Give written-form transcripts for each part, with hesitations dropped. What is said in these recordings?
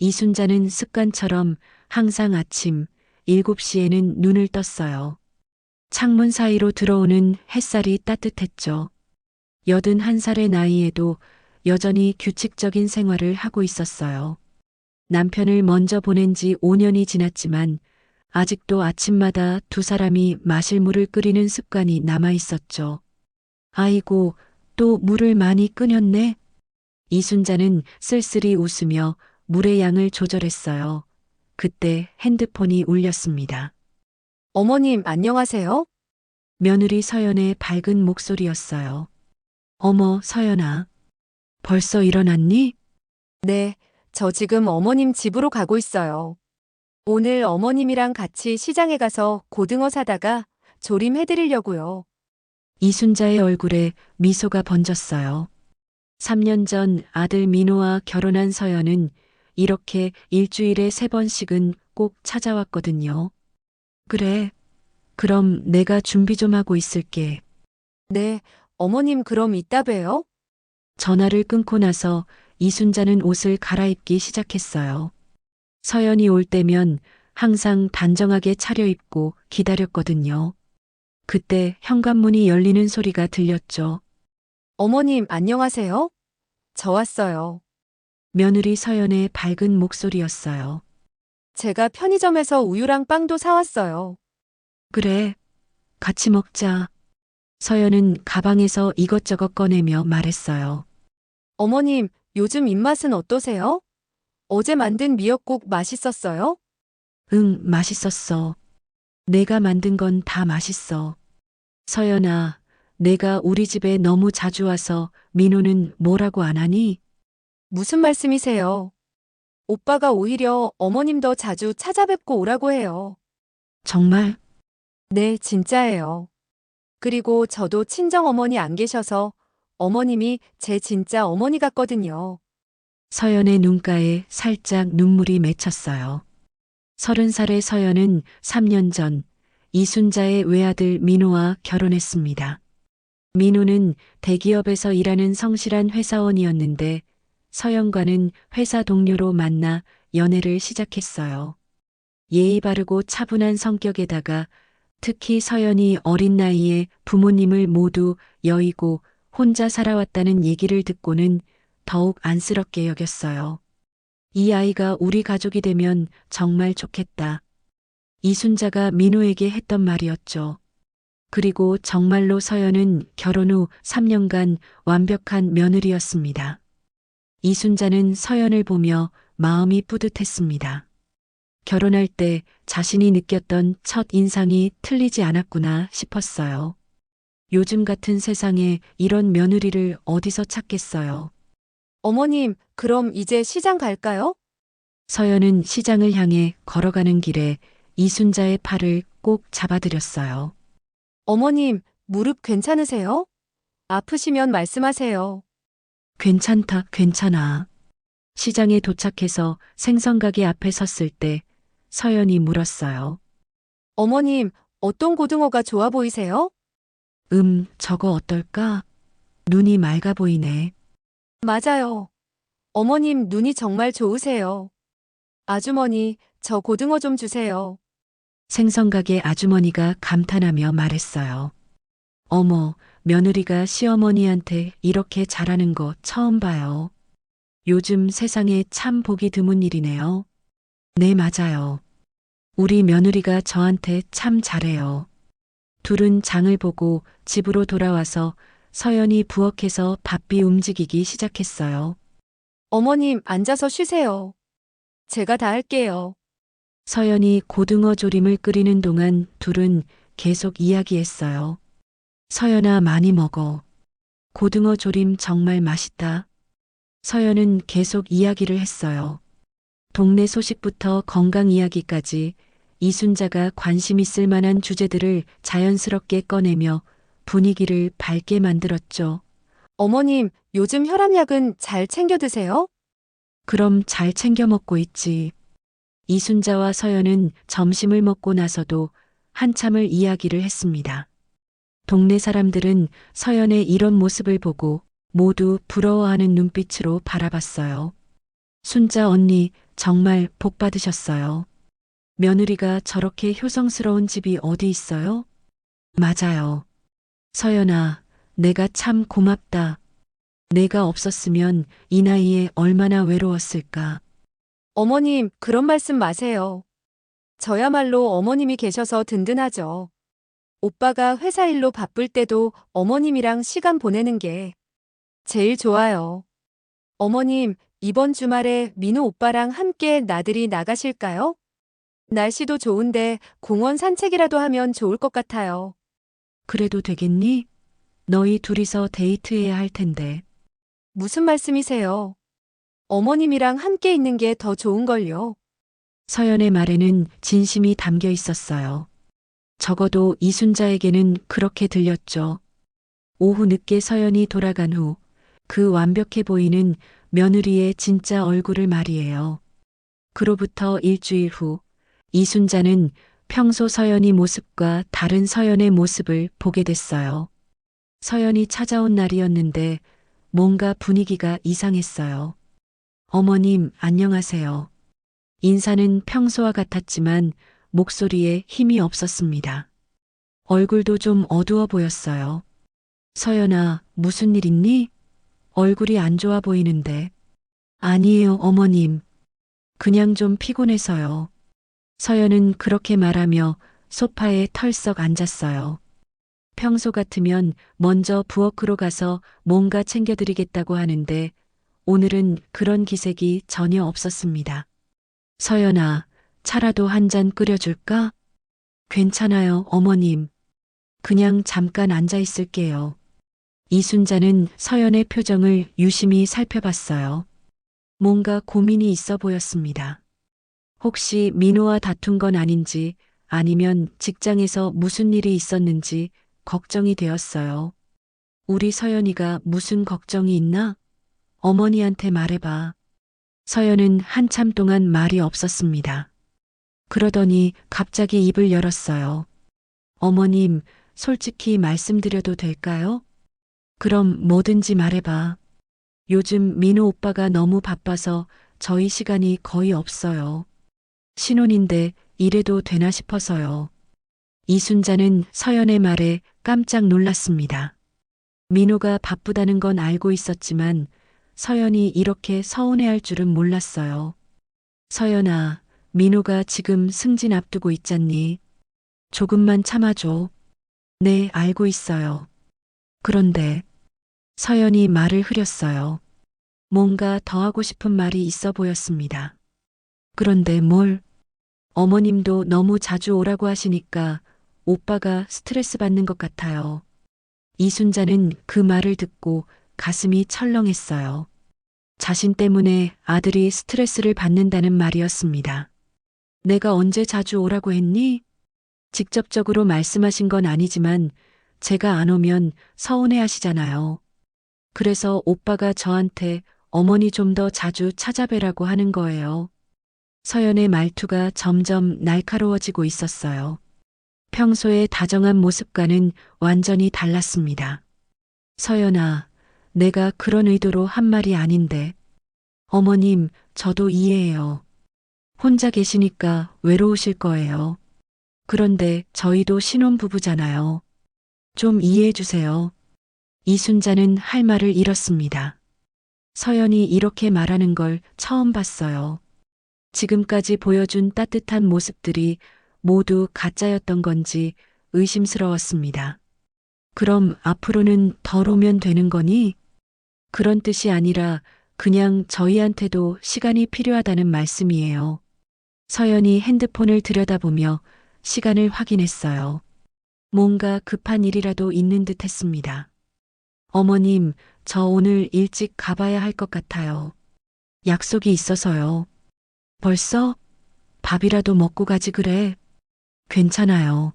이순자는 습관처럼 항상 아침 7시에는 눈을 떴어요. 창문 사이로 들어오는 햇살이 따뜻했죠. 81살의 나이에도 여전히 규칙적인 생활을 하고 있었어요. 남편을 먼저 보낸 지 5년이 지났지만 아직도 아침마다 두 사람이 마실 물을 끓이는 습관이 남아 있었죠. 아이고, 또 물을 많이 끓였네. 이순자는 쓸쓸히 웃으며 물의 양을 조절했어요. 그때 핸드폰이 울렸습니다. 어머님, 안녕하세요? 며느리 서연의 밝은 목소리였어요. 어머, 서연아. 벌써 일어났니? 네, 저 지금 어머님 집으로 가고 있어요. 오늘 어머님이랑 같이 시장에 가서 고등어 사다가 조림해드리려고요. 이순자의 얼굴에 미소가 번졌어요. 3년 전 아들 민호와 결혼한 서연은 이렇게 일주일에 3번씩은 꼭 찾아왔거든요. 그래. 그럼 내가 준비 좀 하고 있을게. 네, 어머님 그럼 이따 봬요. 전화를 끊고 나서 이순자는 옷을 갈아입기 시작했어요. 서연이 올 때면 항상 단정하게 차려입고 기다렸거든요. 그때 현관문이 열리는 소리가 들렸죠. 어머님, 안녕하세요? 저 왔어요. 며느리 서연의 밝은 목소리였어요. 제가 편의점에서 우유랑 빵도 사왔어요. 그래, 같이 먹자. 서연은 가방에서 이것저것 꺼내며 말했어요. 어머님, 요즘 입맛은 어떠세요? 어제 만든 미역국 맛있었어요? 응, 맛있었어. 내가 만든 건 다 맛있어. 서연아, 내가 우리 집에 너무 자주 와서 민호는 뭐라고 안 하니? 무슨 말씀이세요? 오빠가 오히려 어머님 더 자주 찾아뵙고 오라고 해요. 정말? 네, 진짜예요. 그리고 저도 친정어머니 안 계셔서 어머님이 제 진짜 어머니 같거든요. 서연의 눈가에 살짝 눈물이 맺혔어요. 30살의 서연은 3년 전 이순자의 외아들 민호와 결혼했습니다. 민호는 대기업에서 일하는 성실한 회사원이었는데 서연과는 회사 동료로 만나 연애를 시작했어요. 예의 바르고 차분한 성격에다가 특히 서연이 어린 나이에 부모님을 모두 여의고 혼자 살아왔다는 얘기를 듣고는 더욱 안쓰럽게 여겼어요. 이 아이가 우리 가족이 되면 정말 좋겠다. 이순자가 민호에게 했던 말이었죠. 그리고 정말로 서연은 결혼 후 3년간 완벽한 며느리였습니다. 이순자는 서연을 보며 마음이 뿌듯했습니다. 결혼할 때 자신이 느꼈던 첫 인상이 틀리지 않았구나 싶었어요. 요즘 같은 세상에 이런 며느리를 어디서 찾겠어요. 어머님, 그럼 이제 시장 갈까요? 서연은 시장을 향해 걸어가는 길에 이순자의 팔을 꼭 잡아들였어요. 어머님, 무릎 괜찮으세요? 아프시면 말씀하세요. 괜찮다, 괜찮아. 시장에 도착해서 생선가게 앞에 섰을 때 서연이 물었어요. 어머님, 어떤 고등어가 좋아 보이세요? 저거 어떨까? 눈이 맑아 보이네. 맞아요. 어머님 눈이 정말 좋으세요. 아주머니, 저 고등어 좀 주세요. 생선가게 아주머니가 감탄하며 말했어요. 어머, 며느리가 시어머니한테 이렇게 잘하는 거 처음 봐요. 요즘 세상에 참 보기 드문 일이네요. 네, 맞아요. 우리 며느리가 저한테 참 잘해요. 둘은 장을 보고 집으로 돌아와서 서연이 부엌에서 바삐 움직이기 시작했어요. 어머님, 앉아서 쉬세요. 제가 다 할게요. 서연이 고등어 조림을 끓이는 동안 둘은 계속 이야기했어요. 서연아, 많이 먹어. 고등어 조림 정말 맛있다. 서연은 계속 이야기를 했어요. 동네 소식부터 건강 이야기까지 이순자가 관심 있을 만한 주제들을 자연스럽게 꺼내며 분위기를 밝게 만들었죠. 어머님, 요즘 혈압약은 잘 챙겨 드세요? 그럼 잘 챙겨 먹고 있지. 이순자와 서연은 점심을 먹고 나서도 한참을 이야기를 했습니다. 동네 사람들은 서연의 이런 모습을 보고 모두 부러워하는 눈빛으로 바라봤어요. 순자 언니, 정말 복 받으셨어요. 며느리가 저렇게 효성스러운 집이 어디 있어요? 맞아요. 서연아, 내가 참 고맙다. 내가 없었으면 이 나이에 얼마나 외로웠을까. 어머님, 그런 말씀 마세요. 저야말로 어머님이 계셔서 든든하죠. 오빠가 회사 일로 바쁠 때도 어머님이랑 시간 보내는 게 제일 좋아요. 어머님, 이번 주말에 민호 오빠랑 함께 나들이 나가실까요? 날씨도 좋은데 공원 산책이라도 하면 좋을 것 같아요. 그래도 되겠니? 너희 둘이서 데이트해야 할 텐데. 무슨 말씀이세요? 어머님이랑 함께 있는 게 더 좋은걸요. 서연의 말에는 진심이 담겨 있었어요. 적어도 이순자에게는 그렇게 들렸죠. 오후 늦게 서연이 돌아간 후 그 완벽해 보이는 며느리의 진짜 얼굴을 말이에요. 그로부터 일주일 후 이순자는 평소 서연이 모습과 다른 서연의 모습을 보게 됐어요. 서연이 찾아온 날이었는데 뭔가 분위기가 이상했어요. 어머님, 안녕하세요. 인사는 평소와 같았지만 목소리에 힘이 없었습니다. 얼굴도 좀 어두워 보였어요. 서연아, 무슨 일 있니? 얼굴이 안 좋아 보이는데. 아니에요, 어머님. 그냥 좀 피곤해서요. 서연은 그렇게 말하며 소파에 털썩 앉았어요. 평소 같으면 먼저 부엌으로 가서 뭔가 챙겨드리겠다고 하는데 오늘은 그런 기색이 전혀 없었습니다. 서연아, 차라도 한 잔 끓여줄까? 괜찮아요, 어머님. 그냥 잠깐 앉아 있을게요. 이순자는 서연의 표정을 유심히 살펴봤어요. 뭔가 고민이 있어 보였습니다. 혹시 민호와 다툰 건 아닌지 아니면 직장에서 무슨 일이 있었는지 걱정이 되었어요. 우리 서연이가 무슨 걱정이 있나? 어머니한테 말해봐. 서연은 한참 동안 말이 없었습니다. 그러더니 갑자기 입을 열었어요. 어머님, 솔직히 말씀드려도 될까요? 그럼 뭐든지 말해봐. 요즘 민호 오빠가 너무 바빠서 저희 시간이 거의 없어요. 신혼인데 이래도 되나 싶어서요. 이순자는 서연의 말에 깜짝 놀랐습니다. 민호가 바쁘다는 건 알고 있었지만 서연이 이렇게 서운해할 줄은 몰랐어요. 서연아, 민호가 지금 승진 앞두고 있잖니. 조금만 참아줘. 네, 알고 있어요. 그런데 서연이 말을 흐렸어요. 뭔가 더 하고 싶은 말이 있어 보였습니다. 그런데 뭘? 어머님도 너무 자주 오라고 하시니까 오빠가 스트레스 받는 것 같아요. 이순자는 그 말을 듣고 가슴이 철렁했어요. 자신 때문에 아들이 스트레스를 받는다는 말이었습니다. 내가 언제 자주 오라고 했니? 직접적으로 말씀하신 건 아니지만 제가 안 오면 서운해 하시잖아요. 그래서 오빠가 저한테 어머니 좀 더 자주 찾아뵈라고 하는 거예요. 서연의 말투가 점점 날카로워지고 있었어요. 평소의 다정한 모습과는 완전히 달랐습니다. 서연아, 내가 그런 의도로 한 말이 아닌데. 어머님, 저도 이해해요. 혼자 계시니까 외로우실 거예요. 그런데 저희도 신혼부부잖아요. 좀 이해해 주세요. 이순자는 할 말을 잃었습니다. 서연이 이렇게 말하는 걸 처음 봤어요. 지금까지 보여준 따뜻한 모습들이 모두 가짜였던 건지 의심스러웠습니다. 그럼 앞으로는 덜 오면 되는 거니? 그런 뜻이 아니라 그냥 저희한테도 시간이 필요하다는 말씀이에요. 서연이 핸드폰을 들여다보며 시간을 확인했어요. 뭔가 급한 일이라도 있는 듯 했습니다. 어머님, 저 오늘 일찍 가봐야 할 것 같아요. 약속이 있어서요. 벌써? 밥이라도 먹고 가지 그래. 괜찮아요.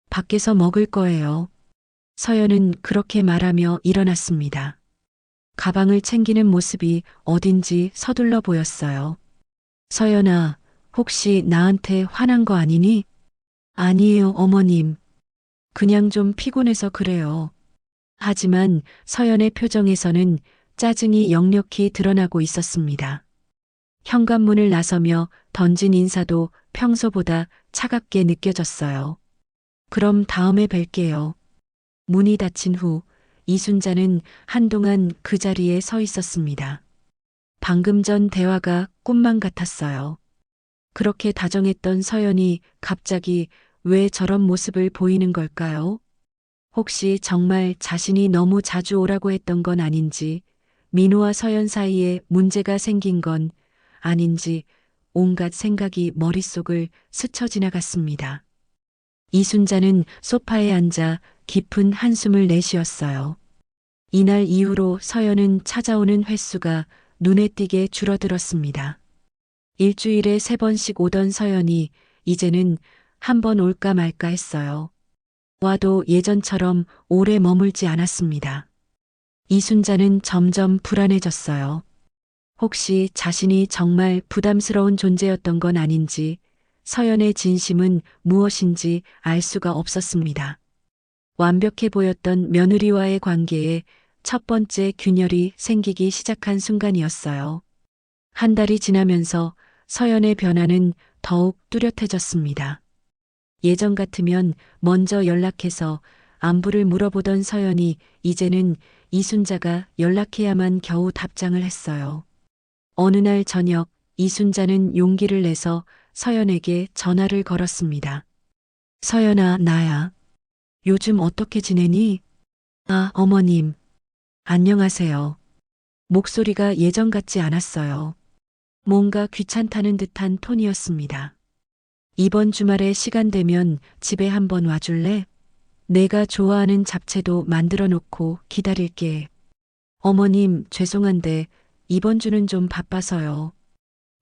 밖에서 먹을 거예요. 서연은 그렇게 말하며 일어났습니다. 가방을 챙기는 모습이 어딘지 서둘러 보였어요. 서연아, 혹시 나한테 화난 거 아니니? 아니에요, 어머님. 그냥 좀 피곤해서 그래요. 하지만 서연의 표정에서는 짜증이 역력히 드러나고 있었습니다. 현관문을 나서며 던진 인사도 평소보다 차갑게 느껴졌어요. 그럼 다음에 뵐게요. 문이 닫힌 후 이순자는 한동안 그 자리에 서 있었습니다. 방금 전 대화가 꿈만 같았어요. 그렇게 다정했던 서연이 갑자기 왜 저런 모습을 보이는 걸까요? 혹시 정말 자신이 너무 자주 오라고 했던 건 아닌지, 민호와 서연 사이에 문제가 생긴 건 아닌지 온갖 생각이 머릿속을 스쳐 지나갔습니다. 이순자는 소파에 앉아 깊은 한숨을 내쉬었어요. 이날 이후로 서연은 찾아오는 횟수가 눈에 띄게 줄어들었습니다. 일주일에 3번씩 오던 서연이 이제는 한 번 올까 말까 했어요. 와도 예전처럼 오래 머물지 않았습니다. 이순자는 점점 불안해졌어요. 혹시 자신이 정말 부담스러운 존재였던 건 아닌지, 서연의 진심은 무엇인지 알 수가 없었습니다. 완벽해 보였던 며느리와의 관계에 첫 번째 균열이 생기기 시작한 순간이었어요. 한 달이 지나면서 서연의 변화는 더욱 뚜렷해졌습니다. 예전 같으면 먼저 연락해서 안부를 물어보던 서연이 이제는 이순자가 연락해야만 겨우 답장을 했어요. 어느 날 저녁 이순자는 용기를 내서 서연에게 전화를 걸었습니다. 서연아, 나야. 요즘 어떻게 지내니? 아, 어머님. 안녕하세요. 목소리가 예전 같지 않았어요. 뭔가 귀찮다는 듯한 톤이었습니다. 이번 주말에 시간 되면 집에 한번 와줄래? 내가 좋아하는 잡채도 만들어 놓고 기다릴게. 어머님, 죄송한데 이번 주는 좀 바빠서요.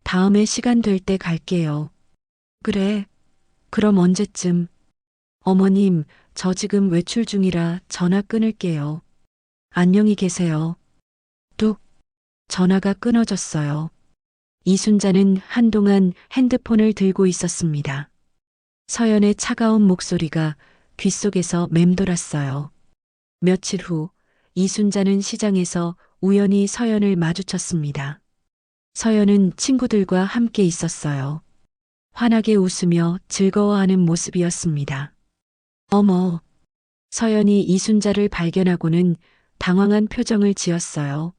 다음에 시간 될 때 갈게요. 그래. 그럼 언제쯤? 어머님, 저 지금 외출 중이라 전화 끊을게요. 안녕히 계세요. 뚝. 전화가 끊어졌어요. 이순자는 한동안 핸드폰을 들고 있었습니다. 서연의 차가운 목소리가 귓속에서 맴돌았어요. 며칠 후 이순자는 시장에서 우연히 서연을 마주쳤습니다. 서연은 친구들과 함께 있었어요. 환하게 웃으며 즐거워하는 모습이었습니다. 어머. 서연이 이순자를 발견하고는 당황한 표정을 지었어요.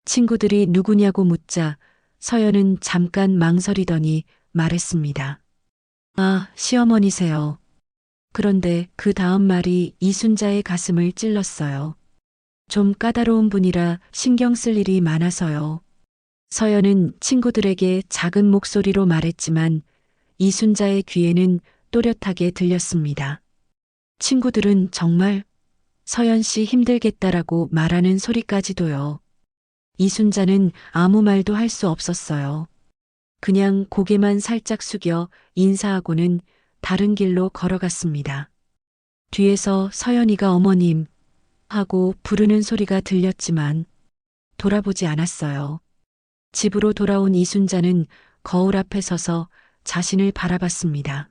친구들이 누구냐고 묻자 서연은 잠깐 망설이더니 말했습니다. 아, 시어머니세요. 그런데 그 다음 말이 이순자의 가슴을 찔렀어요. 좀 까다로운 분이라 신경 쓸 일이 많아서요. 서연은 친구들에게 작은 목소리로 말했지만 이순자의 귀에는 또렷하게 들렸습니다. 친구들은 정말 서연 씨 힘들겠다라고 말하는 소리까지도요. 이순자는 아무 말도 할 수 없었어요. 그냥 고개만 살짝 숙여 인사하고는 다른 길로 걸어갔습니다. 뒤에서 서연이가 어머님 하고 부르는 소리가 들렸지만 돌아보지 않았어요. 집으로 돌아온 이순자는 거울 앞에 서서 자신을 바라봤습니다.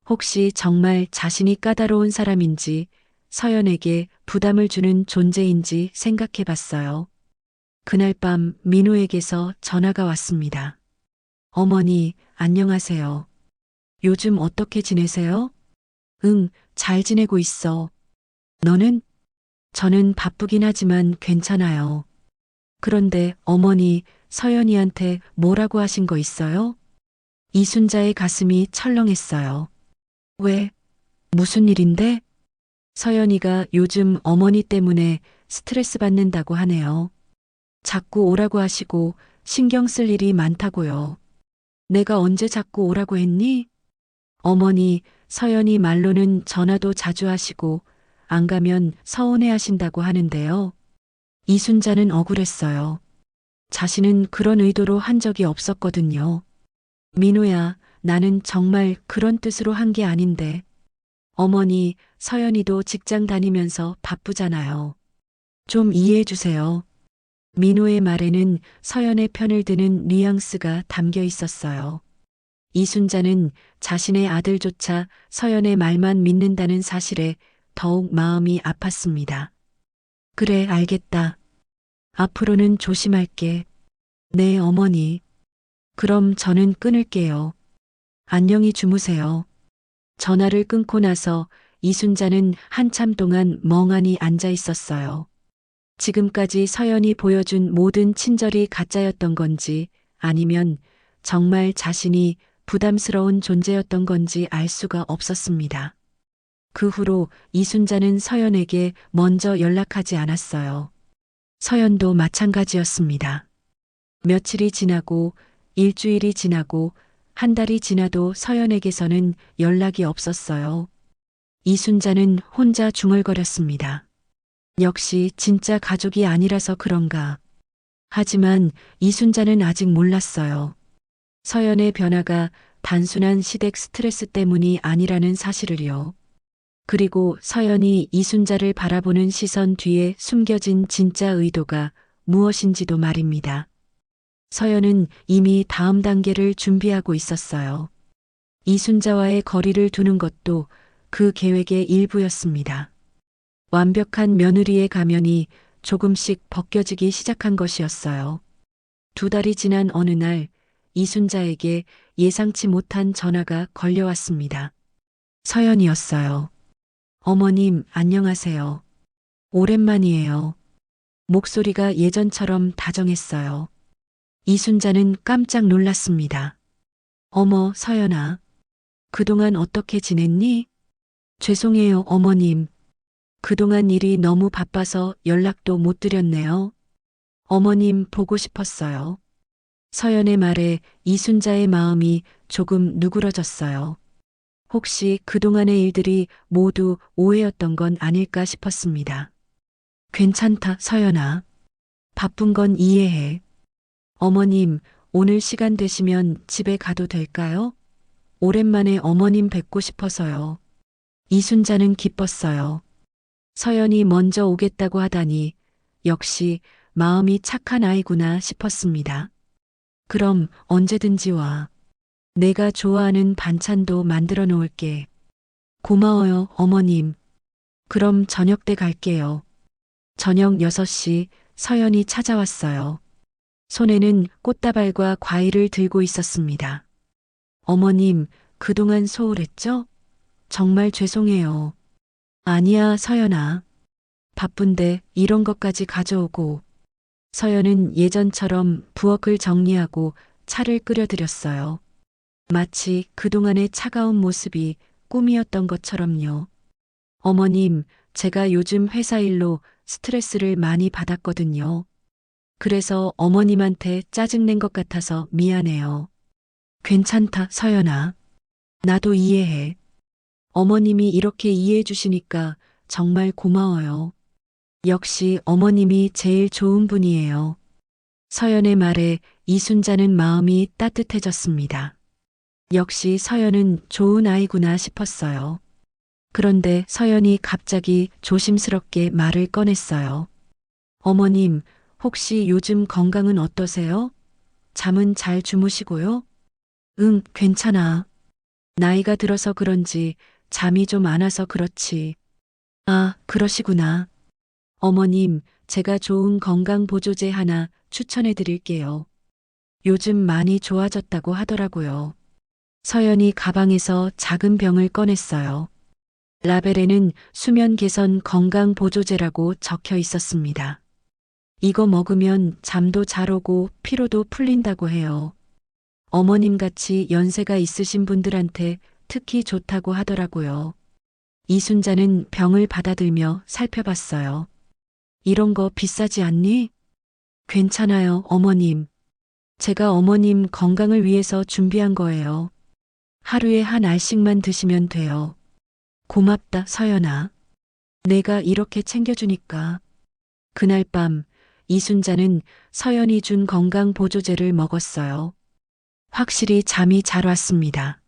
혹시 정말 자신이 까다로운 사람인지 서연에게 부담을 주는 존재인지 생각해 봤어요. 그날 밤 민호에게서 전화가 왔습니다. 어머니, 안녕하세요. 요즘 어떻게 지내세요? 응, 잘 지내고 있어. 너는? 저는 바쁘긴 하지만 괜찮아요. 그런데 어머니, 서연이한테 뭐라고 하신 거 있어요? 이순자의 가슴이 철렁했어요. 왜? 무슨 일인데? 서연이가 요즘 어머니 때문에 스트레스 받는다고 하네요. 자꾸 오라고 하시고 신경 쓸 일이 많다고요. 내가 언제 자꾸 오라고 했니? 어머니, 서연이 말로는 전화도 자주 하시고 안 가면 서운해 하신다고 하는데요. 이순자는 억울했어요. 자신은 그런 의도로 한 적이 없었거든요. 민호야, 나는 정말 그런 뜻으로 한 게 아닌데. 어머니, 서연이도 직장 다니면서 바쁘잖아요. 좀 이해해 주세요. 민호의 말에는 서연의 편을 드는 뉘앙스가 담겨 있었어요. 이순자는 자신의 아들조차 서연의 말만 믿는다는 사실에 더욱 마음이 아팠습니다. 그래, 알겠다. 앞으로는 조심할게. 네, 어머니. 그럼 저는 끊을게요. 안녕히 주무세요. 전화를 끊고 나서 이순자는 한참 동안 멍하니 앉아 있었어요. 지금까지 서연이 보여준 모든 친절이 가짜였던 건지 아니면 정말 자신이 부담스러운 존재였던 건지 알 수가 없었습니다. 그 후로 이순자는 서연에게 먼저 연락하지 않았어요. 서연도 마찬가지였습니다. 며칠이 지나고 일주일이 지나고 한 달이 지나도 서연에게서는 연락이 없었어요. 이순자는 혼자 중얼거렸습니다. 역시 진짜 가족이 아니라서 그런가. 하지만 이순자는 아직 몰랐어요. 서연의 변화가 단순한 시댁 스트레스 때문이 아니라는 사실을요. 그리고 서연이 이순자를 바라보는 시선 뒤에 숨겨진 진짜 의도가 무엇인지도 말입니다. 서연은 이미 다음 단계를 준비하고 있었어요. 이순자와의 거리를 두는 것도 그 계획의 일부였습니다. 완벽한 며느리의 가면이 조금씩 벗겨지기 시작한 것이었어요. 2달이 지난 어느 날 이순자에게 예상치 못한 전화가 걸려왔습니다. 서연이었어요. 어머님, 안녕하세요. 오랜만이에요. 목소리가 예전처럼 다정했어요. 이순자는 깜짝 놀랐습니다. 어머, 서연아. 그동안 어떻게 지냈니? 죄송해요, 어머님. 그동안 일이 너무 바빠서 연락도 못 드렸네요. 어머님 보고 싶었어요. 서연의 말에 이순자의 마음이 조금 누그러졌어요. 혹시 그동안의 일들이 모두 오해였던 건 아닐까 싶었습니다. 괜찮다, 서연아. 바쁜 건 이해해. 어머님, 오늘 시간 되시면 집에 가도 될까요? 오랜만에 어머님 뵙고 싶어서요. 이순자는 기뻤어요. 서연이 먼저 오겠다고 하다니 역시 마음이 착한 아이구나 싶었습니다. 그럼 언제든지 와. 내가 좋아하는 반찬도 만들어 놓을게. 고마워요, 어머님. 그럼 저녁 때 갈게요. 저녁 6시 서연이 찾아왔어요. 손에는 꽃다발과 과일을 들고 있었습니다. 어머님, 그동안 소홀했죠? 정말 죄송해요. 아니야, 서연아. 바쁜데 이런 것까지 가져오고. 서연은 예전처럼 부엌을 정리하고 차를 끓여드렸어요. 마치 그동안의 차가운 모습이 꿈이었던 것처럼요. 어머님, 제가 요즘 회사 일로 스트레스를 많이 받았거든요. 그래서 어머님한테 짜증낸 것 같아서 미안해요. 괜찮다, 서연아. 나도 이해해. 어머님이 이렇게 이해해 주시니까 정말 고마워요. 역시 어머님이 제일 좋은 분이에요. 서연의 말에 이순자는 마음이 따뜻해졌습니다. 역시 서연은 좋은 아이구나 싶었어요. 그런데 서연이 갑자기 조심스럽게 말을 꺼냈어요. 어머님, 혹시 요즘 건강은 어떠세요? 잠은 잘 주무시고요? 응, 괜찮아. 나이가 들어서 그런지 잠이 좀 안 와서 그렇지. 아, 그러시구나. 어머님, 제가 좋은 건강 보조제 하나 추천해 드릴게요. 요즘 많이 좋아졌다고 하더라고요. 서연이 가방에서 작은 병을 꺼냈어요. 라벨에는 수면 개선 건강 보조제라고 적혀 있었습니다. 이거 먹으면 잠도 잘 오고 피로도 풀린다고 해요. 어머님 같이 연세가 있으신 분들한테 특히 좋다고 하더라고요. 이순자는 병을 받아들며 살펴봤어요. 이런 거 비싸지 않니? 괜찮아요, 어머님. 제가 어머님 건강을 위해서 준비한 거예요. 하루에 한 알씩만 드시면 돼요. 고맙다, 서연아. 내가 이렇게 챙겨주니까. 그날 밤 이순자는 서연이 준 건강 보조제를 먹었어요. 확실히 잠이 잘 왔습니다.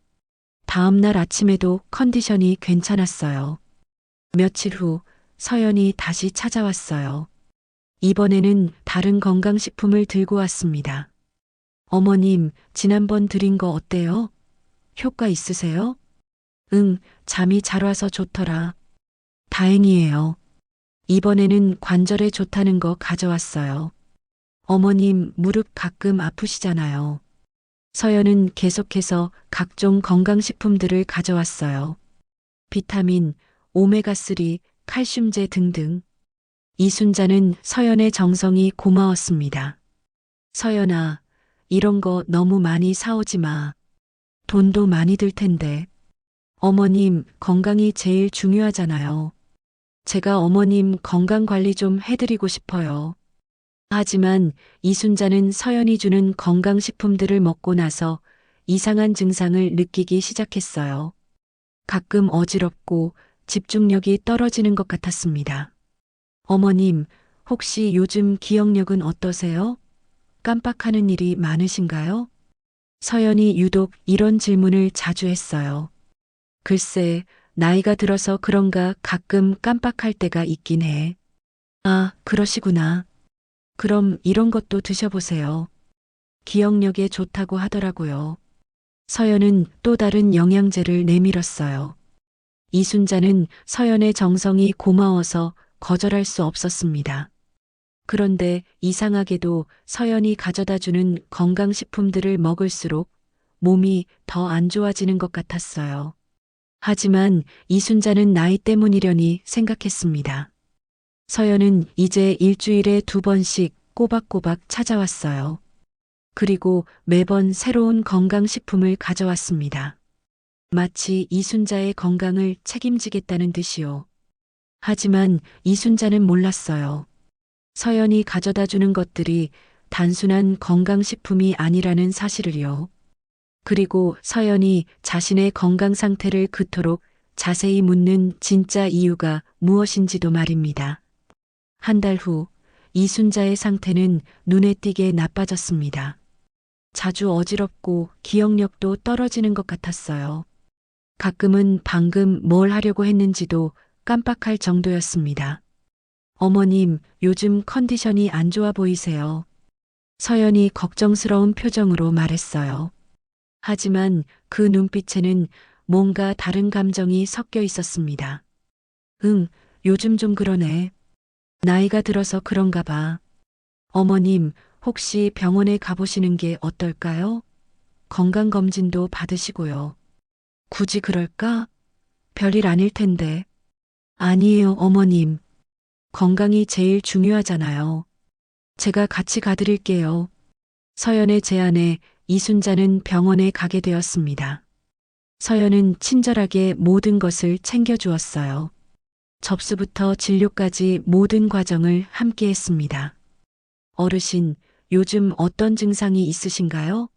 다음 날 아침에도 컨디션이 괜찮았어요. 며칠 후 서연이 다시 찾아왔어요. 이번에는 다른 건강식품을 들고 왔습니다. 어머님, 지난번 드린 거 어때요? 효과 있으세요? 응, 잠이 잘 와서 좋더라. 다행이에요. 이번에는 관절에 좋다는 거 가져왔어요. 어머님 무릎 가끔 아프시잖아요. 서연은 계속해서 각종 건강식품들을 가져왔어요. 비타민, 오메가3, 칼슘제 등등. 이순자는 서연의 정성이 고마웠습니다. 서연아, 이런 거 너무 많이 사오지 마. 돈도 많이 들 텐데. 어머님 건강이 제일 중요하잖아요. 제가 어머님 건강 관리 좀 해드리고 싶어요. 하지만 이순자는 서연이 주는 건강식품들을 먹고 나서 이상한 증상을 느끼기 시작했어요. 가끔 어지럽고 집중력이 떨어지는 것 같았습니다. 어머님, 혹시 요즘 기억력은 어떠세요? 깜빡하는 일이 많으신가요? 서연이 유독 이런 질문을 자주 했어요. 글쎄, 나이가 들어서 그런가 가끔 깜빡할 때가 있긴 해. 아, 그러시구나. 그럼 이런 것도 드셔보세요. 기억력에 좋다고 하더라고요. 서연은 또 다른 영양제를 내밀었어요. 이순자는 서연의 정성이 고마워서 거절할 수 없었습니다. 그런데 이상하게도 서연이 가져다 주는 건강식품들을 먹을수록 몸이 더 안 좋아지는 것 같았어요. 하지만 이순자는 나이 때문이려니 생각했습니다. 서연은 이제 일주일에 2번씩 꼬박꼬박 찾아왔어요. 그리고 매번 새로운 건강식품을 가져왔습니다. 마치 이순자의 건강을 책임지겠다는 듯이요. 하지만 이순자는 몰랐어요. 서연이 가져다 주는 것들이 단순한 건강식품이 아니라는 사실을요. 그리고 서연이 자신의 건강 상태를 그토록 자세히 묻는 진짜 이유가 무엇인지도 말입니다. 한 달 후, 이순자의 상태는 눈에 띄게 나빠졌습니다. 자주 어지럽고 기억력도 떨어지는 것 같았어요. 가끔은 방금 뭘 하려고 했는지도 깜빡할 정도였습니다. 어머님, 요즘 컨디션이 안 좋아 보이세요. 서연이 걱정스러운 표정으로 말했어요. 하지만 그 눈빛에는 뭔가 다른 감정이 섞여 있었습니다. 응, 요즘 좀 그러네. 나이가 들어서 그런가 봐. 어머님, 혹시 병원에 가보시는 게 어떨까요? 건강검진도 받으시고요. 굳이 그럴까? 별일 아닐 텐데. 아니에요, 어머님. 건강이 제일 중요하잖아요. 제가 같이 가드릴게요. 서연의 제안에 이순자는 병원에 가게 되었습니다. 서연은 친절하게 모든 것을 챙겨주었어요. 접수부터 진료까지 모든 과정을 함께 했습니다. 어르신, 요즘 어떤 증상이 있으신가요?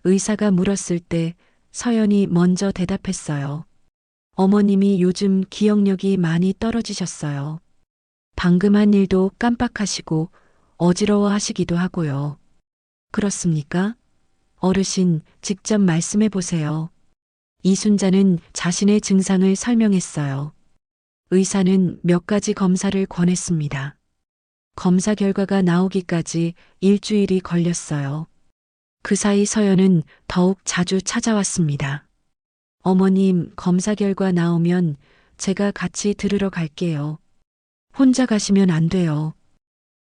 의사가 물었을 때 서연이 먼저 대답했어요. 어머님이 요즘 기억력이 많이 떨어지셨어요. 방금 한 일도 깜빡하시고 어지러워 하시기도 하고요. 그렇습니까? 어르신, 직접 말씀해 보세요. 이순자는 자신의 증상을 설명했어요. 의사는 몇 가지 검사를 권했습니다. 검사 결과가 나오기까지 일주일이 걸렸어요. 그 사이 서연은 더욱 자주 찾아왔습니다. 어머님, 검사 결과 나오면 제가 같이 들으러 갈게요. 혼자 가시면 안 돼요.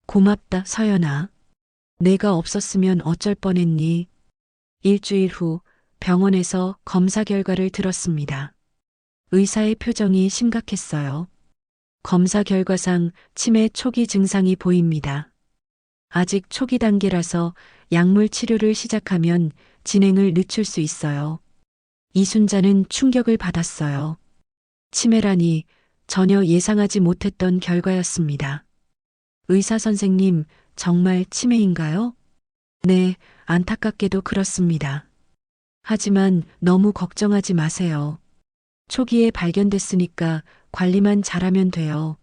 고맙다, 서연아. 내가 없었으면 어쩔 뻔했니? 일주일 후 병원에서 검사 결과를 들었습니다. 의사의 표정이 심각했어요. 검사 결과상 치매 초기 증상이 보입니다. 아직 초기 단계라서 약물 치료를 시작하면 진행을 늦출 수 있어요. 이순자는 충격을 받았어요. 치매라니 전혀 예상하지 못했던 결과였습니다. 의사 선생님, 정말 치매인가요? 네, 안타깝게도 그렇습니다. 하지만 너무 걱정하지 마세요. 초기에 발견됐으니까 관리만 잘하면 돼요.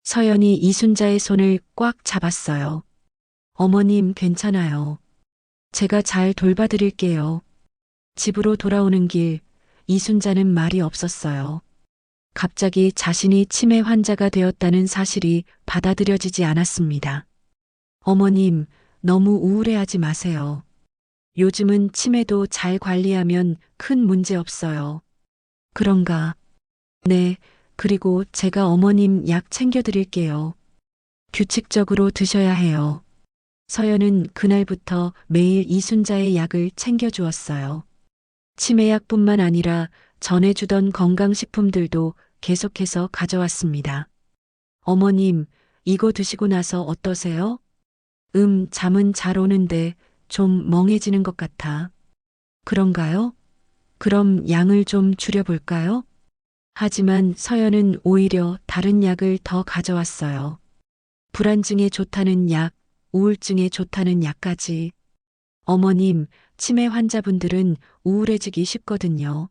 서연이 이순자의 손을 꽉 잡았어요. 어머님 괜찮아요. 제가 잘 돌봐드릴게요. 집으로 돌아오는 길, 이순자는 말이 없었어요. 갑자기 자신이 치매 환자가 되었다는 사실이 받아들여지지 않았습니다. 어머님, 너무 우울해하지 마세요. 요즘은 치매도 잘 관리하면 큰 문제 없어요. 그런가? 네, 그리고 제가 어머님 약 챙겨드릴게요. 규칙적으로 드셔야 해요. 서연은 그날부터 매일 이순자의 약을 챙겨주었어요. 치매약뿐만 아니라 전에 주던 건강식품들도 계속해서 가져왔습니다. 어머님, 이거 드시고 나서 어떠세요? 잠은 잘 오는데 좀 멍해지는 것 같아. 그런가요? 그럼 양을 좀 줄여볼까요? 하지만 서연은 오히려 다른 약을 더 가져왔어요. 불안증에 좋다는 약, 우울증에 좋다는 약까지. 어머님, 치매 환자분들은 우울해지기 쉽거든요.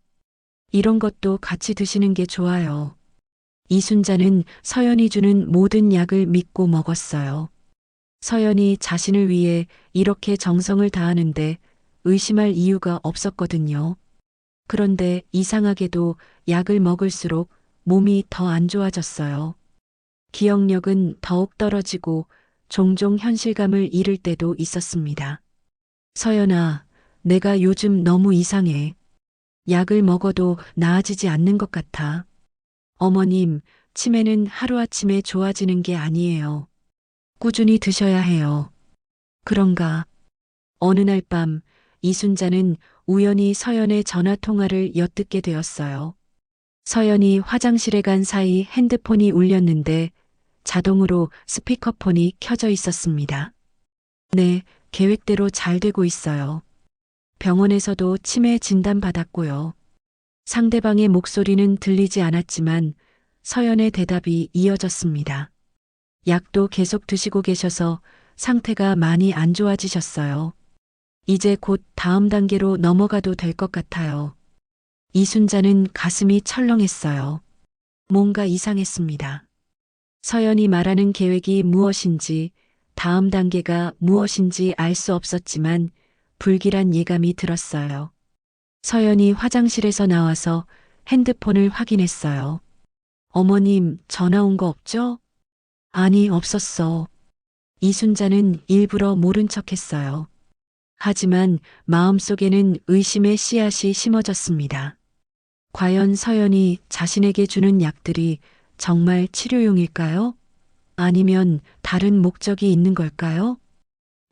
이런 것도 같이 드시는 게 좋아요. 이순자는 서연이 주는 모든 약을 믿고 먹었어요. 서연이 자신을 위해 이렇게 정성을 다하는데 의심할 이유가 없었거든요. 그런데 이상하게도 약을 먹을수록 몸이 더 안 좋아졌어요. 기억력은 더욱 떨어지고 종종 현실감을 잃을 때도 있었습니다. 서연아, 내가 요즘 너무 이상해. 약을 먹어도 나아지지 않는 것 같아. 어머님, 치매는 하루아침에 좋아지는 게 아니에요. 꾸준히 드셔야 해요. 그런가? 어느 날 밤, 이순자는 우연히 서연의 전화 통화를 엿듣게 되었어요. 서연이 화장실에 간 사이 핸드폰이 울렸는데 자동으로 스피커폰이 켜져 있었습니다. 네, 계획대로 잘 되고 있어요. 병원에서도 치매 진단 받았고요. 상대방의 목소리는 들리지 않았지만 서연의 대답이 이어졌습니다. 약도 계속 드시고 계셔서 상태가 많이 안 좋아지셨어요. 이제 곧 다음 단계로 넘어가도 될 것 같아요. 이순자는 가슴이 철렁했어요. 뭔가 이상했습니다. 서연이 말하는 계획이 무엇인지, 다음 단계가 무엇인지 알 수 없었지만 불길한 예감이 들었어요. 서연이 화장실에서 나와서 핸드폰을 확인했어요. 어머님, 전화 온 거 없죠? 아니, 없었어. 이순자는 일부러 모른 척 했어요. 하지만 마음속에는 의심의 씨앗이 심어졌습니다. 과연 서연이 자신에게 주는 약들이 정말 치료용일까요? 아니면 다른 목적이 있는 걸까요?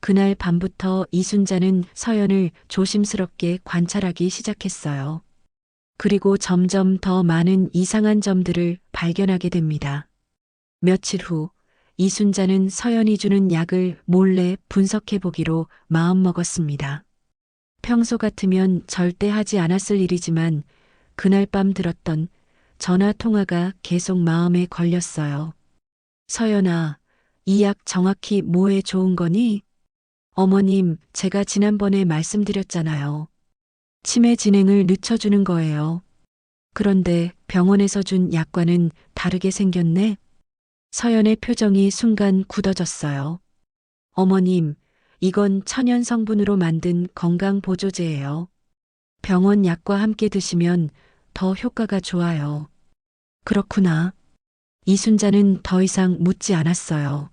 그날 밤부터 이순자는 서연을 조심스럽게 관찰하기 시작했어요. 그리고 점점 더 많은 이상한 점들을 발견하게 됩니다. 며칠 후, 이순자는 서연이 주는 약을 몰래 분석해 보기로 마음먹었습니다. 평소 같으면 절대 하지 않았을 일이지만 그날 밤 들었던 전화 통화가 계속 마음에 걸렸어요. 서연아, 이 약 정확히 뭐에 좋은 거니? 어머님, 제가 지난번에 말씀드렸잖아요. 치매 진행을 늦춰주는 거예요. 그런데 병원에서 준 약과는 다르게 생겼네? 서연의 표정이 순간 굳어졌어요. 어머님, 이건 천연 성분으로 만든 건강보조제예요. 병원 약과 함께 드시면 더 효과가 좋아요. 그렇구나. 이순자는 더 이상 묻지 않았어요.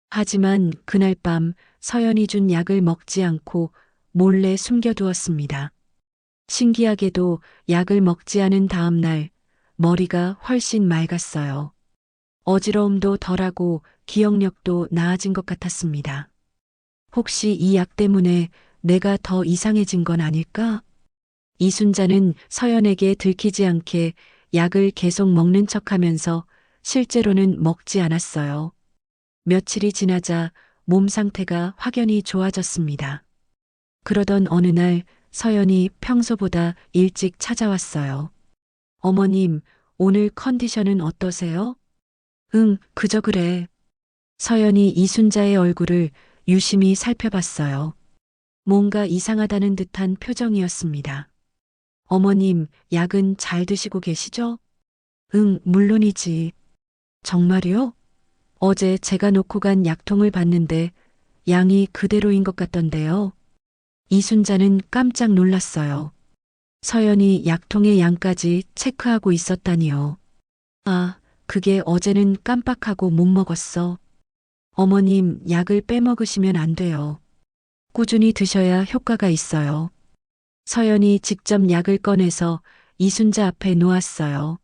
하지만 그날 밤 서연이 준 약을 먹지 않고 몰래 숨겨두었습니다. 신기하게도 약을 먹지 않은 다음 날 머리가 훨씬 맑았어요. 어지러움도 덜하고 기억력도 나아진 것 같았습니다. 혹시 이 약 때문에 내가 더 이상해진 건 아닐까? 이순자는 서연에게 들키지 않게 약을 계속 먹는 척하면서 실제로는 먹지 않았어요. 며칠이 지나자 몸 상태가 확연히 좋아졌습니다. 그러던 어느 날 서연이 평소보다 일찍 찾아왔어요. 어머님, 오늘 컨디션은 어떠세요? 응, 그저 그래. 서연이 이순자의 얼굴을 유심히 살펴봤어요. 뭔가 이상하다는 듯한 표정이었습니다. 어머님, 약은 잘 드시고 계시죠? 응, 물론이지. 정말요? 어제 제가 놓고 간 약통을 봤는데 양이 그대로인 것 같던데요. 이순자는 깜짝 놀랐어요. 서연이 약통의 양까지 체크하고 있었다니요. 아, 그게 어제는 깜빡하고 못 먹었어. 어머님, 약을 빼먹으시면 안 돼요. 꾸준히 드셔야 효과가 있어요. 서연이 직접 약을 꺼내서 이순자 앞에 놓았어요.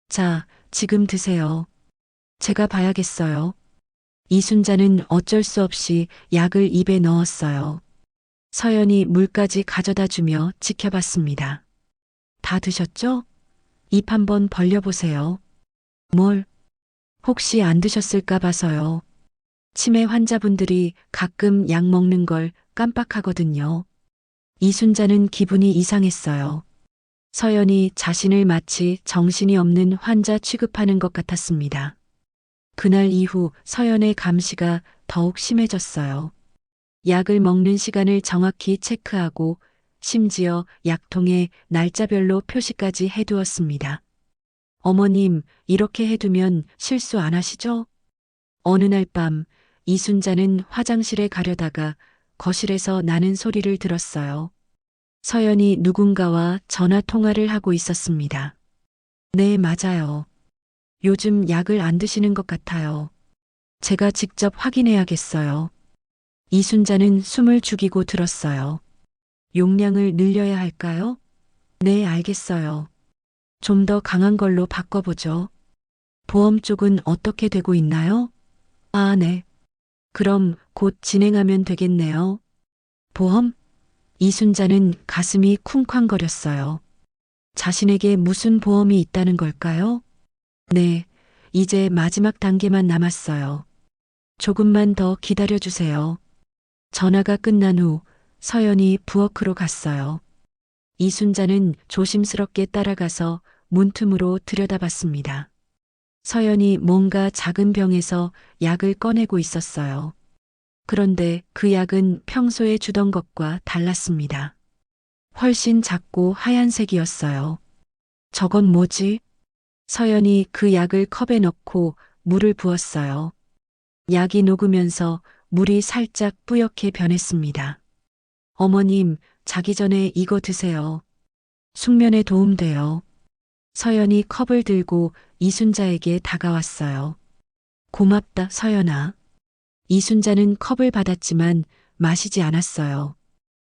자, 지금 드세요. 제가 봐야겠어요. 이순자는 어쩔 수 없이 약을 입에 넣었어요. 서연이 물까지 가져다 주며 지켜봤습니다. 다 드셨죠? 입 한번 벌려보세요. 뭘? 혹시 안 드셨을까 봐서요. 치매 환자분들이 가끔 약 먹는 걸 깜빡하거든요. 이순자는 기분이 이상했어요. 서연이 자신을 마치 정신이 없는 환자 취급하는 것 같았습니다. 그날 이후 서연의 감시가 더욱 심해졌어요. 약을 먹는 시간을 정확히 체크하고 심지어 약통에 날짜별로 표시까지 해두었습니다. 어머님, 이렇게 해두면 실수 안 하시죠? 어느 날 밤 이순자는 화장실에 가려다가 거실에서 나는 소리를 들었어요. 서연이 누군가와 전화 통화를 하고 있었습니다. 네, 맞아요. 요즘 약을 안 드시는 것 같아요. 제가 직접 확인해야겠어요. 이순자는 숨을 죽이고 들었어요. 용량을 늘려야 할까요? 네, 알겠어요. 좀 더 강한 걸로 바꿔보죠. 보험 쪽은 어떻게 되고 있나요? 아, 네. 그럼 곧 진행하면 되겠네요. 보험? 이순자는 가슴이 쿵쾅거렸어요. 자신에게 무슨 보험이 있다는 걸까요? 네, 이제 마지막 단계만 남았어요. 조금만 더 기다려주세요. 전화가 끝난 후 서연이 부엌으로 갔어요. 이순자는 조심스럽게 따라가서 문틈으로 들여다봤습니다. 서연이 뭔가 작은 병에서 약을 꺼내고 있었어요. 그런데 그 약은 평소에 주던 것과 달랐습니다. 훨씬 작고 하얀색이었어요. 저건 뭐지? 서연이 그 약을 컵에 넣고 물을 부었어요. 약이 녹으면서 물이 살짝 뿌옇게 변했습니다. 어머님, 자기 전에 이거 드세요. 숙면에 도움돼요. 서연이 컵을 들고 이순자에게 다가왔어요. 고맙다, 서연아. 이순자는 컵을 받았지만 마시지 않았어요.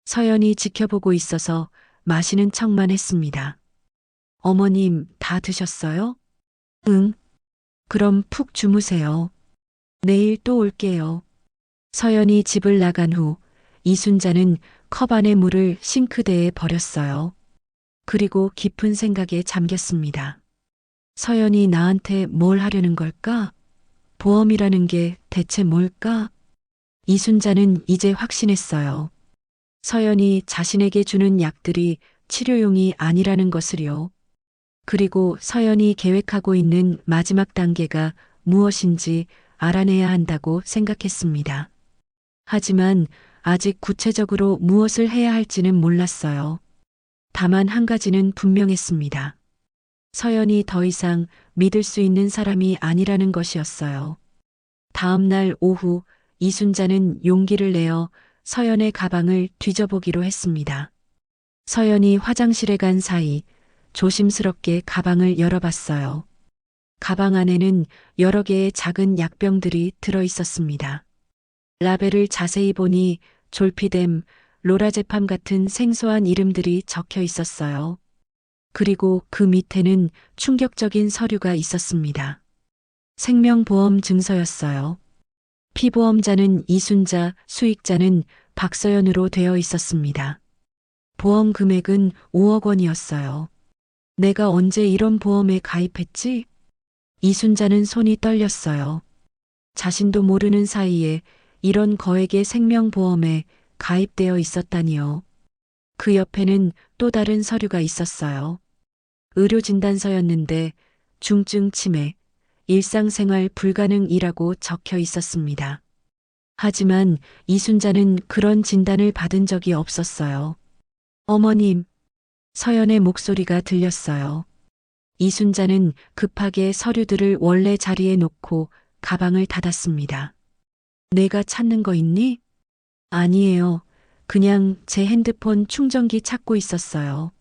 서연이 지켜보고 있어서 마시는 척만 했습니다. 어머님, 다 드셨어요? 응. 그럼 푹 주무세요. 내일 또 올게요. 서연이 집을 나간 후 이순자는 컵 안의 물을 싱크대에 버렸어요. 그리고 깊은 생각에 잠겼습니다. 서연이 나한테 뭘 하려는 걸까? 보험이라는 게 대체 뭘까? 이순자는 이제 확신했어요. 서연이 자신에게 주는 약들이 치료용이 아니라는 것을요. 그리고 서연이 계획하고 있는 마지막 단계가 무엇인지 알아내야 한다고 생각했습니다. 하지만 아직 구체적으로 무엇을 해야 할지는 몰랐어요. 다만 한 가지는 분명했습니다. 서연이 더 이상 믿을 수 있는 사람이 아니라는 것이었어요. 다음 날 오후 이순자는 용기를 내어 서연의 가방을 뒤져보기로 했습니다. 서연이 화장실에 간 사이 조심스럽게 가방을 열어봤어요. 가방 안에는 여러 개의 작은 약병들이 들어 있었습니다. 라벨을 자세히 보니 졸피뎀, 로라제팜 같은 생소한 이름들이 적혀 있었어요. 그리고 그 밑에는 충격적인 서류가 있었습니다. 생명보험 증서였어요. 피보험자는 이순자, 수익자는 박서연으로 되어 있었습니다. 보험 금액은 5억 원이었어요. 내가 언제 이런 보험에 가입했지? 이순자는 손이 떨렸어요. 자신도 모르는 사이에 이런 거액의 생명보험에 가입되어 있었다니요. 그 옆에는 또 다른 서류가 있었어요. 의료진단서였는데 중증 치매, 일상생활 불가능이라고 적혀 있었습니다. 하지만 이순자는 그런 진단을 받은 적이 없었어요. 어머님, 서연의 목소리가 들렸어요. 이순자는 급하게 서류들을 원래 자리에 놓고 가방을 닫았습니다. 내가 찾는 거 있니? 아니에요. 그냥 제 핸드폰 충전기 찾고 있었어요.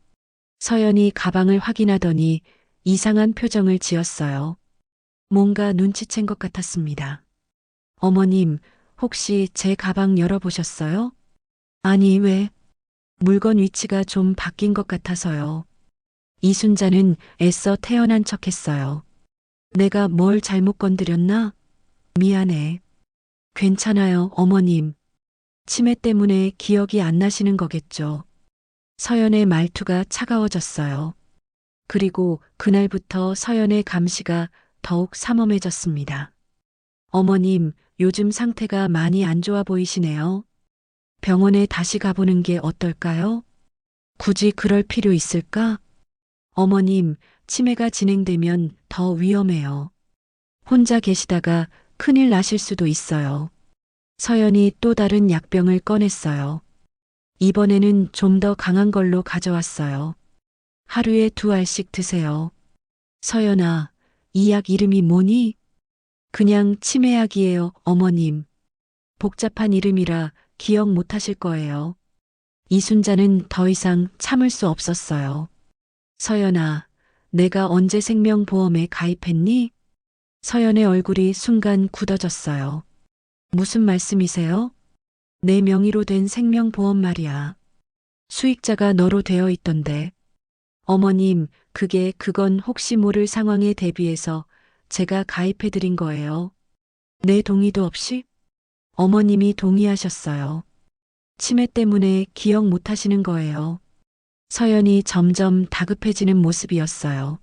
서연이 가방을 확인하더니 이상한 표정을 지었어요. 뭔가 눈치챈 것 같았습니다. 어머님, 혹시 제 가방 열어보셨어요? 아니, 왜? 물건 위치가 좀 바뀐 것 같아서요. 이순자는 애써 태연한 척 했어요. 내가 뭘 잘못 건드렸나? 미안해. 괜찮아요, 어머님. 치매 때문에 기억이 안 나시는 거겠죠. 서연의 말투가 차가워졌어요. 그리고 그날부터 서연의 감시가 더욱 삼엄해졌습니다. 어머님, 요즘 상태가 많이 안 좋아 보이시네요. 병원에 다시 가보는 게 어떨까요? 굳이 그럴 필요 있을까? 어머님, 치매가 진행되면 더 위험해요. 혼자 계시다가 큰일 나실 수도 있어요. 서연이 또 다른 약병을 꺼냈어요. 이번에는 좀 더 강한 걸로 가져왔어요. 하루에 2알씩 드세요. 서연아, 이 약 이름이 뭐니? 그냥 치매약이에요, 어머님. 복잡한 이름이라 기억 못 하실 거예요. 이순자는 더 이상 참을 수 없었어요. 서연아, 내가 언제 생명보험에 가입했니? 서연의 얼굴이 순간 굳어졌어요. 무슨 말씀이세요? 내 명의로 된 생명보험 말이야. 수익자가 너로 되어 있던데. 어머님, 그건 혹시 모를 상황에 대비해서 제가 가입해드린 거예요. 내 동의도 없이? 어머님이 동의하셨어요. 치매 때문에 기억 못 하시는 거예요. 서연이 점점 다급해지는 모습이었어요.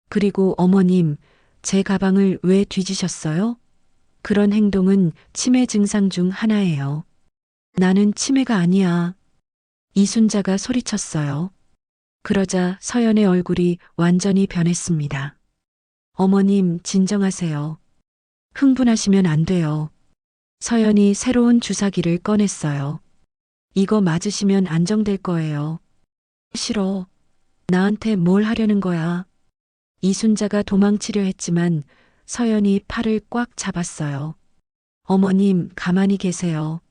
그리고 어머님, 제 가방을 왜 뒤지셨어요? 그런 행동은 치매 증상 중 하나예요. 나는 치매가 아니야. 이순자가 소리쳤어요. 그러자 서연의 얼굴이 완전히 변했습니다. 어머님, 진정하세요. 흥분하시면 안 돼요. 서연이 새로운 주사기를 꺼냈어요. 이거 맞으시면 안정될 거예요. 싫어. 나한테 뭘 하려는 거야. 이순자가 도망치려 했지만 서연이 팔을 꽉 잡았어요. 어머님, 가만히 계세요.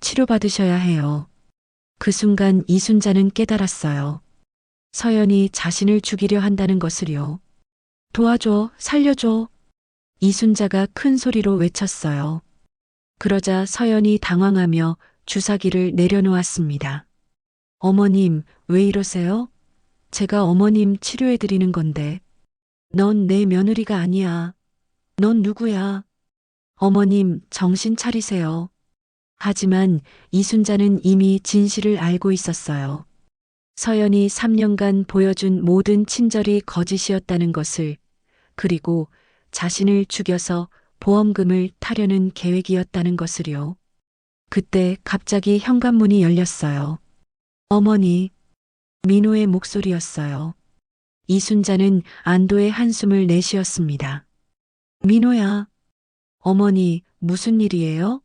치료받으셔야 해요. 그 순간 이순자는 깨달았어요. 서연이 자신을 죽이려 한다는 것을요. 도와줘, 살려줘. 이순자가 큰 소리로 외쳤어요. 그러자 서연이 당황하며 주사기를 내려놓았습니다. 어머님, 왜 이러세요? 제가 어머님 치료해드리는 건데. 넌 내 며느리가 아니야. 넌 누구야? 어머님, 정신 차리세요. 하지만 이순자는 이미 진실을 알고 있었어요. 서연이 3년간 보여준 모든 친절이 거짓이었다는 것을, 그리고 자신을 죽여서 보험금을 타려는 계획이었다는 것을요. 그때 갑자기 현관문이 열렸어요. 어머니, 민호의 목소리였어요. 이순자는 안도의 한숨을 내쉬었습니다. 민호야. 어머니, 무슨 일이에요?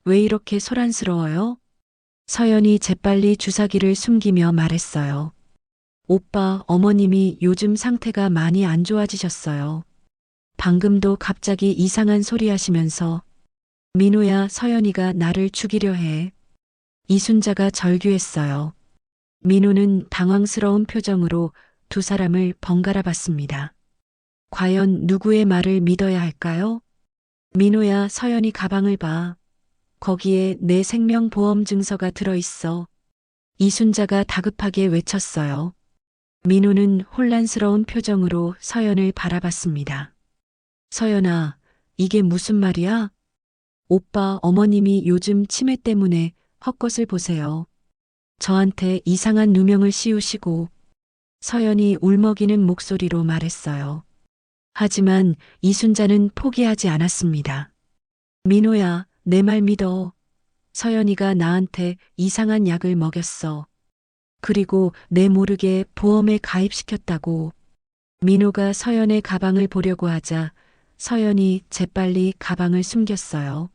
왜 이렇게 소란스러워요? 서연이 재빨리 주사기를 숨기며 말했어요. 오빠, 어머님이 요즘 상태가 많이 안 좋아지셨어요. 방금도 갑자기 이상한 소리 하시면서. 민호야, 서연이가 나를 죽이려 해. 이순자가 절규했어요. 민호는 당황스러운 표정으로 두 사람을 번갈아 봤습니다. 과연 누구의 말을 믿어야 할까요? 민호야, 서연이 가방을 봐. 거기에 내 생명보험 증서가 들어있어. 이순자가 다급하게 외쳤어요. 민호는 혼란스러운 표정으로 서연을 바라봤습니다. 서연아, 이게 무슨 말이야? 오빠, 어머님이 요즘 치매 때문에 헛것을 보세요. 저한테 이상한 누명을 씌우시고. 서연이 울먹이는 목소리로 말했어요. 하지만 이순자는 포기하지 않았습니다. 민호야, 내 말 믿어. 서연이가 나한테 이상한 약을 먹였어. 그리고 내 모르게 보험에 가입시켰다고. 민호가 서연의 가방을 보려고 하자 서연이 재빨리 가방을 숨겼어요.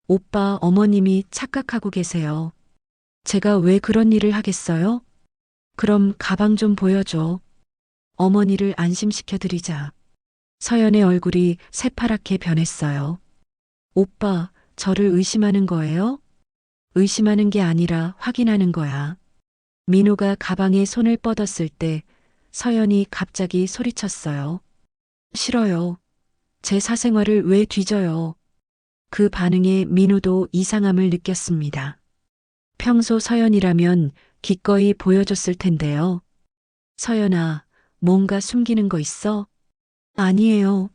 오빠, 어머님이 착각하고 계세요. 제가 왜 그런 일을 하겠어요? 그럼 가방 좀 보여줘. 어머니를 안심시켜드리자. 서연의 얼굴이 새파랗게 변했어요. 오빠, 저를 의심하는 거예요? 의심하는 게 아니라 확인하는 거야. 민호가 가방에 손을 뻗었을 때 서연이 갑자기 소리쳤어요. 싫어요. 제 사생활을 왜 뒤져요? 그 반응에 민호도 이상함을 느꼈습니다. 평소 서연이라면 기꺼이 보여줬을 텐데요. 서연아, 뭔가 숨기는 거 있어? 아니에요.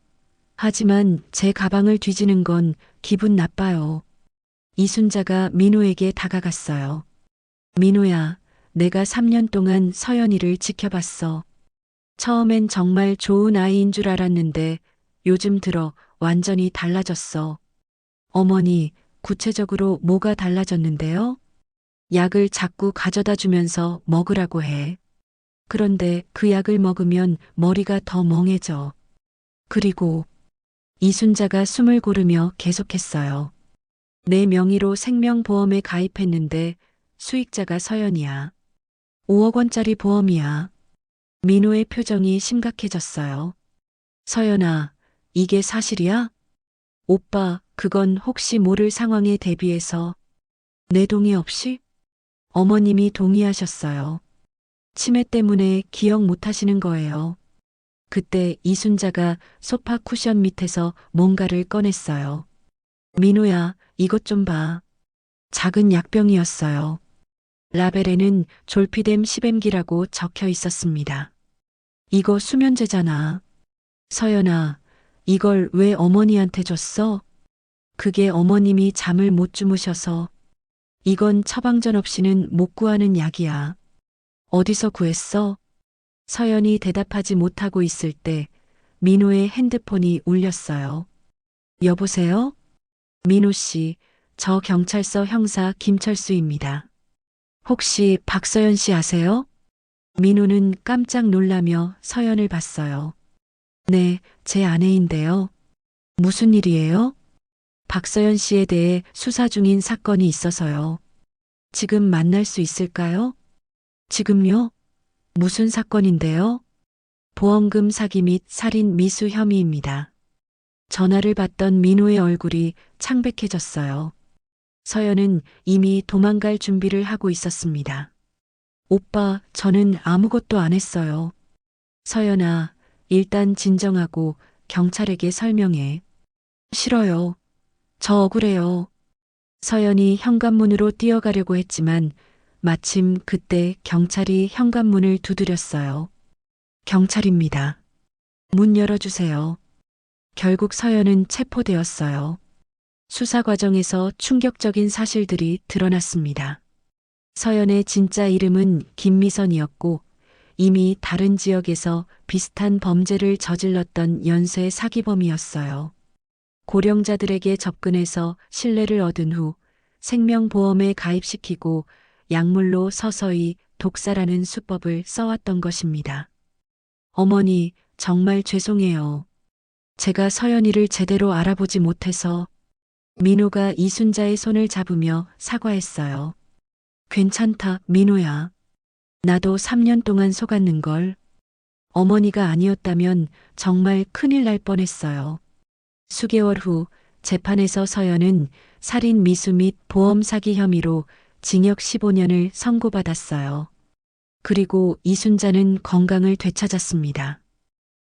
하지만 제 가방을 뒤지는 건 기분 나빠요. 이순자가 민호에게 다가갔어요. 민호야, 내가 3년 동안 서연이를 지켜봤어. 처음엔 정말 좋은 아이인 줄 알았는데 요즘 들어 완전히 달라졌어. 어머니, 구체적으로 뭐가 달라졌는데요? 약을 자꾸 가져다 주면서 먹으라고 해. 그런데 그 약을 먹으면 머리가 더 멍해져. 그리고 이순자가 숨을 고르며 계속했어요. 내 명의로 생명보험에 가입했는데 수익자가 서연이야. 5억 원짜리 보험이야. 민호의 표정이 심각해졌어요. 서연아, 이게 사실이야? 오빠, 그건 혹시 모를 상황에 대비해서 내 동의 없이? 어머님이 동의하셨어요. 치매 때문에 기억 못 하시는 거예요. 그때 이순자가 소파 쿠션 밑에서 뭔가를 꺼냈어요. 민호야, 이것 좀 봐. 작은 약병이었어요. 라벨에는 졸피뎀 10mg라고 적혀 있었습니다. 이거 수면제잖아. 서연아, 이걸 왜 어머니한테 줬어? 그게 어머님이 잠을 못 주무셔서. 이건 처방전 없이는 못 구하는 약이야. 어디서 구했어? 서연이 대답하지 못하고 있을 때 민호의 핸드폰이 울렸어요. 여보세요? 민호 씨, 저 경찰서 형사 김철수입니다. 혹시 박서연 씨 아세요? 민호는 깜짝 놀라며 서연을 봤어요. 네, 제 아내인데요. 무슨 일이에요? 박서연 씨에 대해 수사 중인 사건이 있어서요. 지금 만날 수 있을까요? 지금요? 무슨 사건인데요? 보험금 사기 및 살인 미수 혐의입니다. 전화를 받던 민호의 얼굴이 창백해졌어요. 서연은 이미 도망갈 준비를 하고 있었습니다. 오빠, 저는 아무것도 안 했어요. 서연아, 일단 진정하고 경찰에게 설명해. 싫어요. 저 억울해요. 서연이 현관문으로 뛰어가려고 했지만 마침 그때 경찰이 현관문을 두드렸어요. 경찰입니다. 문 열어주세요. 결국 서연은 체포되었어요. 수사 과정에서 충격적인 사실들이 드러났습니다. 서연의 진짜 이름은 김미선이었고 이미 다른 지역에서 비슷한 범죄를 저질렀던 연쇄 사기범이었어요. 고령자들에게 접근해서 신뢰를 얻은 후 생명보험에 가입시키고 약물로 서서히 독살하는 수법을 써왔던 것입니다. 어머니, 정말 죄송해요. 제가 서연이를 제대로 알아보지 못해서. 민호가 이순자의 손을 잡으며 사과했어요. 괜찮다, 민호야. 나도 3년 동안 속았는걸. 어머니가 아니었다면 정말 큰일 날 뻔했어요. 수개월 후 재판에서 서연은 살인 미수 및 보험 사기 혐의로 징역 15년을 선고받았어요. 그리고 이순자는 건강을 되찾았습니다.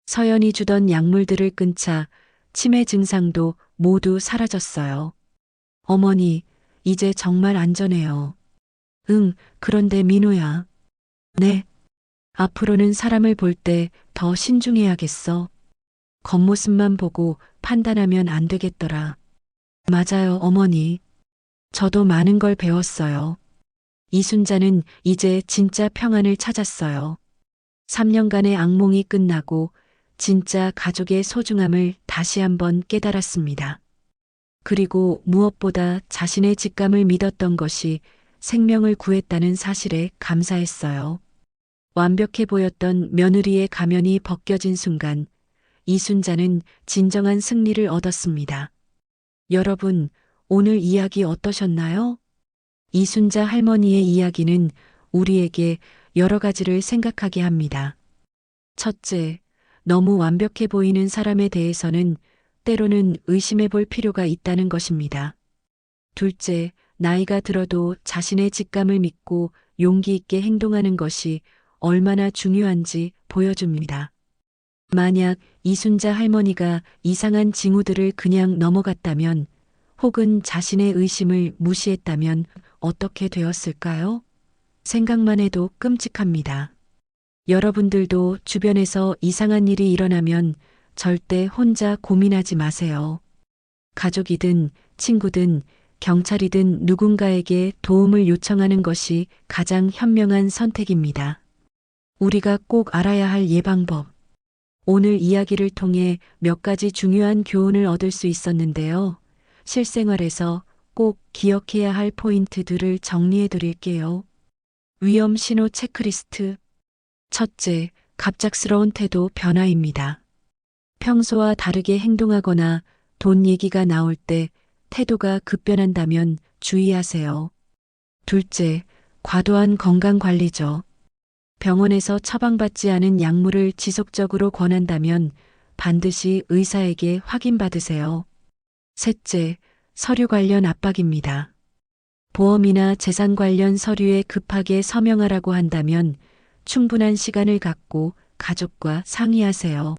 서연이 주던 약물들을 끊자 치매 증상도 모두 사라졌어요. 어머니, 이제 정말 안전해요. 응, 그런데 민호야. 네. 앞으로는 사람을 볼 때 더 신중해야겠어. 겉모습만 보고 판단하면 안 되겠더라. 맞아요, 어머니. 저도 많은 걸 배웠어요. 이순자는 이제 진짜 평안을 찾았어요. 3년간의 악몽이 끝나고 진짜 가족의 소중함을 다시 한번 깨달았습니다. 그리고 무엇보다 자신의 직감을 믿었던 것이 생명을 구했다는 사실에 감사했어요. 완벽해 보였던 며느리의 가면이 벗겨진 순간 이순자는 진정한 승리를 얻었습니다. 여러분, 오늘 이야기 어떠셨나요? 이순자 할머니의 이야기는 우리에게 여러 가지를 생각하게 합니다. 첫째, 너무 완벽해 보이는 사람에 대해서는 때로는 의심해 볼 필요가 있다는 것입니다. 둘째, 나이가 들어도 자신의 직감을 믿고 용기 있게 행동하는 것이 얼마나 중요한지 보여줍니다. 만약 이순자 할머니가 이상한 징후들을 그냥 넘어갔다면 혹은 자신의 의심을 무시했다면 어떻게 되었을까요? 생각만 해도 끔찍합니다. 여러분들도 주변에서 이상한 일이 일어나면 절대 혼자 고민하지 마세요. 가족이든 친구든 경찰이든 누군가에게 도움을 요청하는 것이 가장 현명한 선택입니다. 우리가 꼭 알아야 할 예방법. 오늘 이야기를 통해 몇 가지 중요한 교훈을 얻을 수 있었는데요. 실생활에서 꼭 기억해야 할 포인트들을 정리해 드릴게요. 위험 신호 체크리스트. 첫째, 갑작스러운 태도 변화입니다. 평소와 다르게 행동하거나 돈 얘기가 나올 때 태도가 급변한다면 주의하세요. 둘째, 과도한 건강 관리죠. 병원에서 처방받지 않은 약물을 지속적으로 권한다면 반드시 의사에게 확인받으세요. 셋째, 서류 관련 압박입니다. 보험이나 재산 관련 서류에 급하게 서명하라고 한다면 충분한 시간을 갖고 가족과 상의하세요.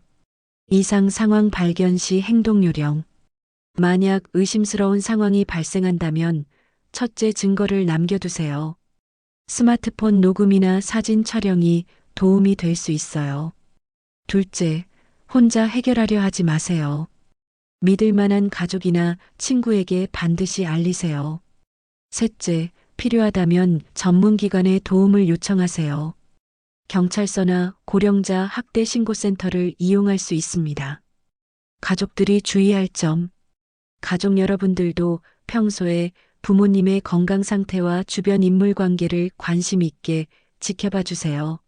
이상 상황 발견 시 행동 요령. 만약 의심스러운 상황이 발생한다면 첫째 증거를 남겨두세요. 스마트폰 녹음이나 사진 촬영이 도움이 될 수 있어요. 둘째, 혼자 해결하려 하지 마세요. 믿을 만한 가족이나 친구에게 반드시 알리세요. 셋째, 필요하다면 전문기관의 도움을 요청하세요. 경찰서나 고령자 학대 신고센터를 이용할 수 있습니다. 가족들이 주의할 점. 가족 여러분들도 평소에 부모님의 건강 상태와 주변 인물 관계를 관심 있게 지켜봐 주세요.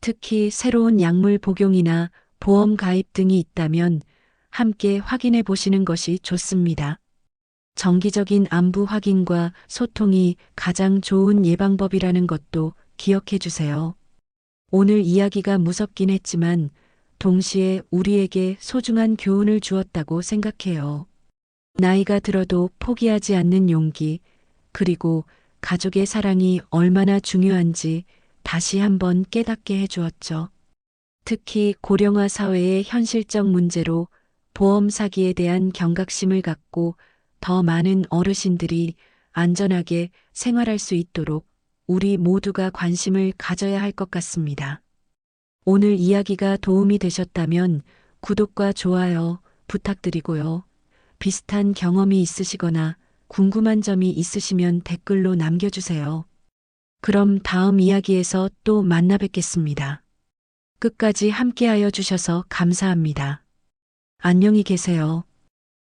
특히 새로운 약물 복용이나 보험 가입 등이 있다면 함께 확인해 보시는 것이 좋습니다. 정기적인 안부 확인과 소통이 가장 좋은 예방법이라는 것도 기억해 주세요. 오늘 이야기가 무섭긴 했지만 동시에 우리에게 소중한 교훈을 주었다고 생각해요. 나이가 들어도 포기하지 않는 용기, 그리고 가족의 사랑이 얼마나 중요한지 다시 한번 깨닫게 해주었죠. 특히 고령화 사회의 현실적 문제로 보험 사기에 대한 경각심을 갖고 더 많은 어르신들이 안전하게 생활할 수 있도록 우리 모두가 관심을 가져야 할 것 같습니다. 오늘 이야기가 도움이 되셨다면 구독과 좋아요 부탁드리고요. 비슷한 경험이 있으시거나 궁금한 점이 있으시면 댓글로 남겨주세요. 그럼 다음 이야기에서 또 만나 뵙겠습니다. 끝까지 함께하여 주셔서 감사합니다. 안녕히 계세요.